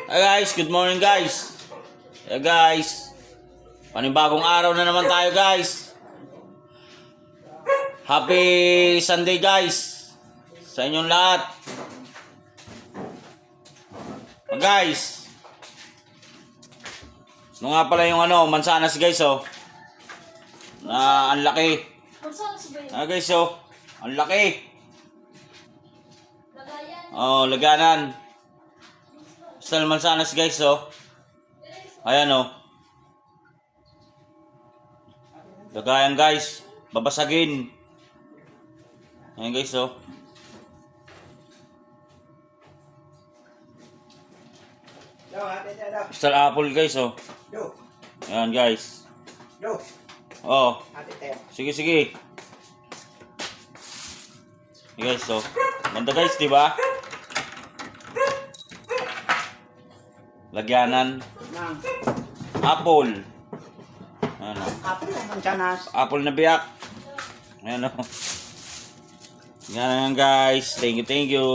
Hey guys, good morning guys. Hey guys. Panibagong araw na naman tayo guys. Happy Sunday guys. Sa inyong lahat. Guys. Ano nga pala yung mansanas guys oh. Na ang laki. Guys oh. Ang laki. Oh, laganan. Basta mansanas guys oh. Ayan oh. Lagayan guys. Babasagin. Ayan guys oh. Star apple guys oh. Ayan guys. Oh. Sige sige. Ayan guys oh. Ganda guys, di ba? Lagyanan. Apple. Ano? Apple na mansanas. Apple na biyak. Ayan o. Yan guys. Thank you.